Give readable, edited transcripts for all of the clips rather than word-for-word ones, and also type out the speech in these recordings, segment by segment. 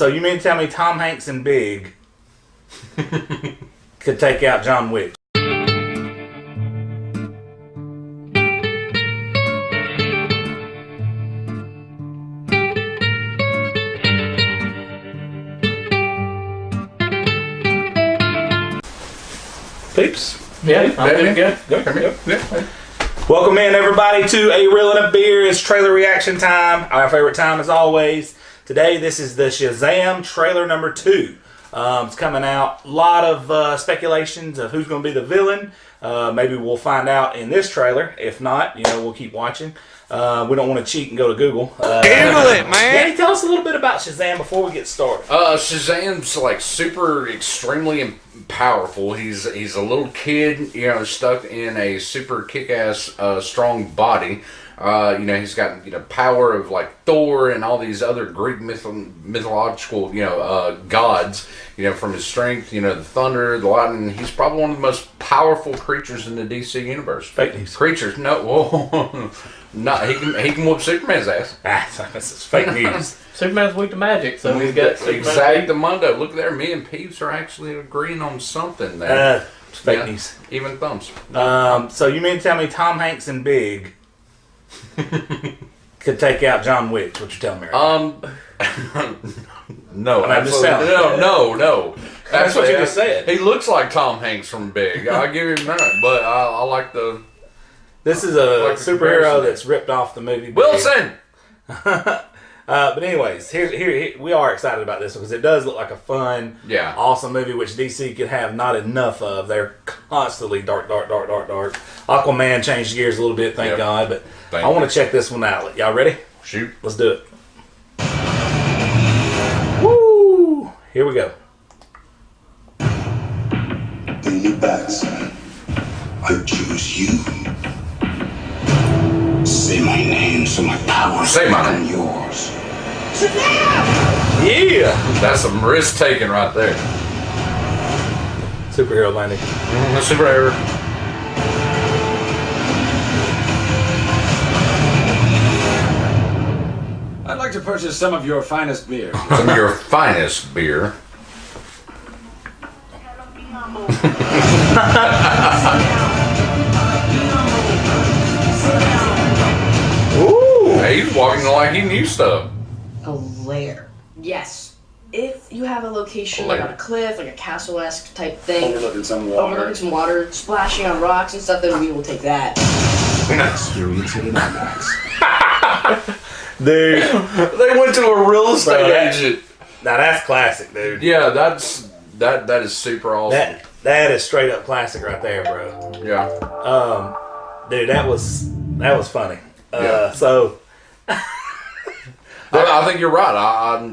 So you mean to tell me Tom Hanks and Big could take out John Wick? Peeps? Yeah, I'm good. Welcome in, everybody, to A Reel and a Beer. It's trailer reaction time. Our favorite time, as always. Today, this is the Shazam trailer number 2. It's coming out. A lot of speculations of who's going to be the villain. Maybe we'll find out in this trailer. If not, we'll keep watching. We don't want to cheat and go to Google. Google it, man. Danny, tell us a little bit about Shazam before we get started. Shazam's like super extremely powerful. He's a little kid, stuck in a super kick-ass strong body. He's got power of like Thor and all these other Greek mythological gods. From his strength, the thunder, the lightning. He's probably one of the most powerful creatures in the DC universe. Fake news. Creatures, no, whoa. No, he can whoop Superman's ass. This is fake news. Superman's weak to magic, so he's got Exactamundo. Look there, me and Peeps are actually agreeing on something there. Fake news. Even thumbs. So you mean to tell me Tom Hanks and Big could take out John Wick? What you're telling me? No, I'm just saying. No. That's what you just said. He looks like Tom Hanks from Big. I'll give him that, but I like the. This is a superhero that's ripped off the movie Big. Wilson. But anyways, here we are excited about this because it does look like a fun, awesome movie which DC could have not enough of. They're constantly dark. Aquaman changed gears a little bit, thank God, but I want to check this one out. Y'all ready? Shoot. Let's do it. Woo! Here we go. Bring you back, son. I choose you. Say my name so my power become yours. Yeah! That's some risk taking right there. Superhero landing. Superhero. I'd like to purchase some of your finest beer. Some of your finest beer. Ooh! Hey, he's walking like he knew stuff. A lair. Yes. If you have a location like on a cliff, like a castle-esque type thing, Overlooking some water, splashing on rocks and stuff, then we will take that. Experience it in IMAX. Dude. They went to a real estate agent. Now that's classic, dude. Yeah, that is super awesome. That is straight up classic right there, bro. Yeah. Dude, that was funny. So I think you're right.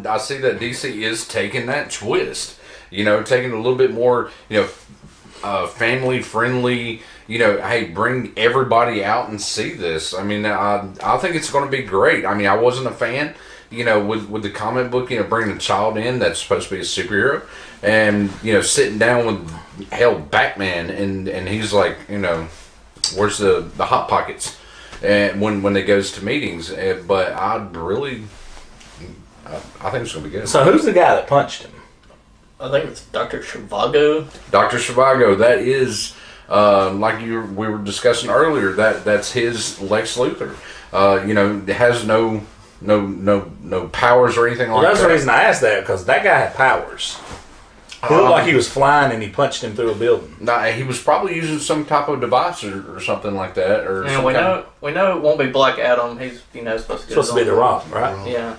I see that DC is taking that twist. Taking a little bit more, family friendly. Hey, bring everybody out and see this. I mean, I think it's going to be great. I mean, I wasn't a fan, with the comic book, bringing a child in that's supposed to be a superhero, and sitting down with Batman, and he's like, where's the hot pockets, and when they goes to meetings, but I think it's going to be good. So who's the guy that punched him? I think it's Dr. Zhivago. Dr. Zhivago, that is, like we were discussing earlier, that's his Lex Luthor. It has no powers or anything like that. That's the reason I asked that, because that guy had powers. He looked like he was flying and he punched him through a building. Nah, he was probably using some type of device or something like that. And we know it won't be Black Adam. He's supposed to be The Rock, right? Yeah.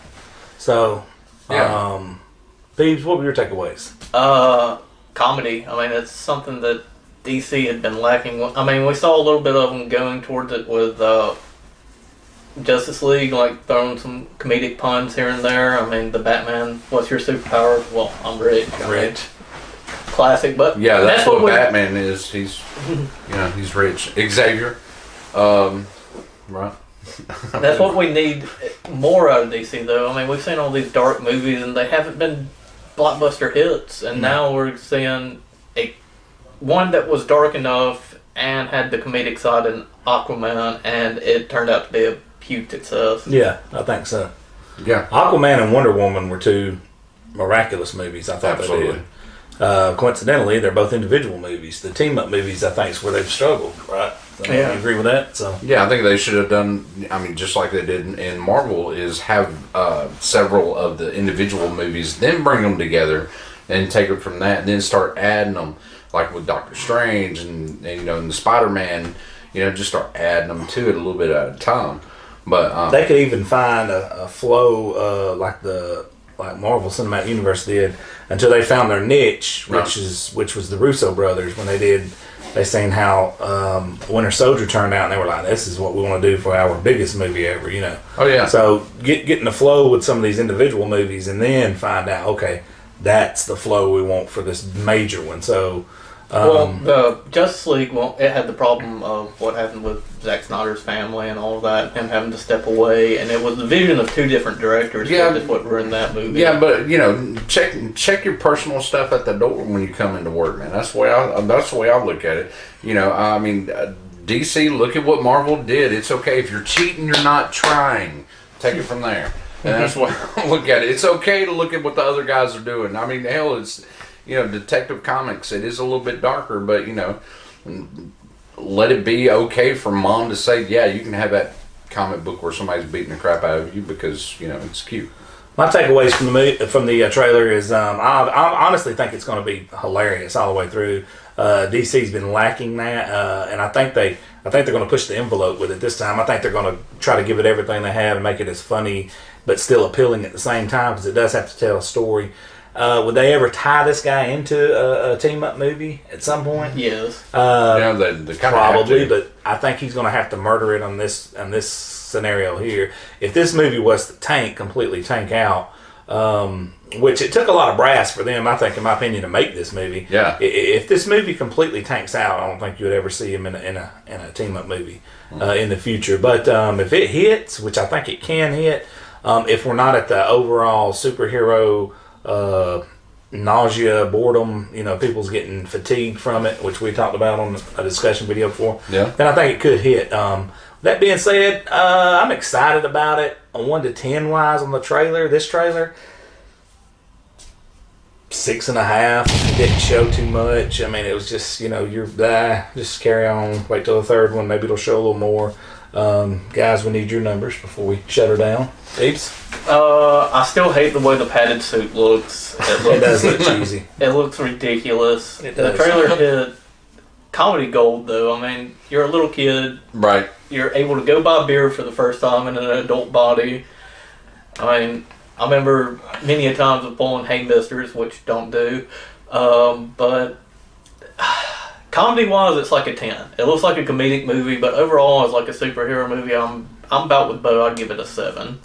So, Peeves, what were your takeaways? Comedy. I mean, it's something that DC had been lacking. I mean, we saw a little bit of them going towards it with Justice League, like throwing some comedic puns here and there. I mean, the Batman, what's your superpower? Well, I'm rich. Classic, but yeah, that's what Batman is. He's he's rich. Xavier, right? That's what we need more out of DC, though. I mean, we've seen all these dark movies, and they haven't been blockbuster hits. And now we're seeing one that was dark enough and had the comedic side in Aquaman, and it turned out to be a huge success. Yeah, I think so. Yeah, Aquaman and Wonder Woman were two miraculous movies. I thought Absolutely. they did. Coincidentally, they're both individual movies. The team-up movies, I think, is where they've struggled, right? So, Yeah. you agree with that? So Yeah, I think they should have done. I mean, just like they did in Marvel, is have several of the individual movies, then bring them together, and take it from that, and then start adding them, like with Doctor Strange and and the Spider-Man. Just start adding them to it a little bit at a time. But they could even find a flow like Marvel Cinematic Universe did until they found their niche, which was the Russo brothers when they seen how Winter Soldier turned out, and they were like, "This is what we want to do for our biggest movie ever," Oh yeah. So getting the flow with some of these individual movies, and then find out, okay, that's the flow we want for this major one. So. The Justice League, it had the problem of what happened with Zack Snyder's family and all of that, him having to step away, and it was the vision of two different directors. Yeah, that's what were in that movie. Yeah, but check your personal stuff at the door when you come into work, man. That's the way I look at it. I mean, DC, look at what Marvel did. It's okay if you're cheating, you're not trying. Take it from there, and that's what I look at it. It's okay to look at what the other guys are doing. I mean, hell, it's. Detective Comics, it is a little bit darker, but, let it be okay for Mom to say, yeah, you can have that comic book where somebody's beating the crap out of you because, it's cute. My takeaways from the trailer is I honestly think it's going to be hilarious all the way through. DC's been lacking that, and I think they're going to push the envelope with it this time. I think they're going to try to give it everything they have and make it as funny but still appealing at the same time because it does have to tell a story. Would they ever tie this guy into a team-up movie at some point? Yes. They kind of probably, but I think he's going to have to murder it on this scenario here. If this movie was to completely tank out, which it took a lot of brass for them, I think, in my opinion, to make this movie. Yeah. If this movie completely tanks out, I don't think you would ever see him in a team-up movie in the future. But if it hits, which I think it can hit, if we're not at the overall superhero nausea, boredom, people's getting fatigued from it, which we talked about on a discussion video before, then I think it could hit. That being said, I'm excited about it. On 1 to 10 wise on the trailer, this trailer, 6.5. It didn't show too much. I mean, it was just, just carry on, wait till the third one, maybe it'll show a little more. Guys, we need your numbers before we shut her down. Apes? I still hate the way the padded suit looks. It does look cheesy. It looks ridiculous. It does. The trailer hit comedy gold, though. I mean, you're a little kid. Right. You're able to go buy beer for the first time in an adult body. I mean, I remember many a times of pulling haymisters, which don't do. But comedy-wise, it's like a 10. It looks like a comedic movie, but overall, it's like a superhero movie. I'm about with Bo. I'd give it a 7.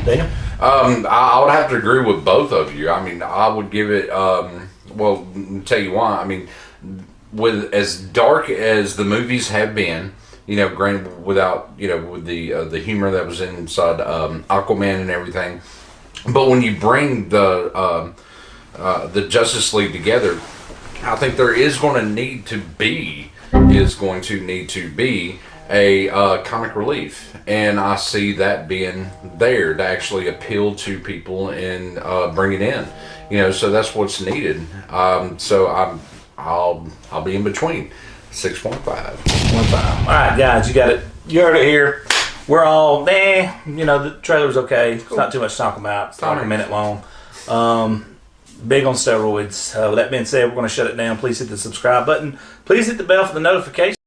Daniel? I would have to agree with both of you. I mean, I would give it. Well, I'll tell you why. I mean, with as dark as the movies have been, granted without with the humor that was inside Aquaman and everything, but when you bring the Justice League together, I think there is going to need to be a comic relief, and I see that being there to actually appeal to people and bring it in. So that's what's needed. So I'll be in between 6.5. 1.5. All right, guys, you got it. You heard it here. We're all the trailer's okay. It's not too much to talk about. It's like a minute long. Big on steroids. With that being said, we're going to shut it down. Please hit the subscribe button. Please hit the bell for the notifications.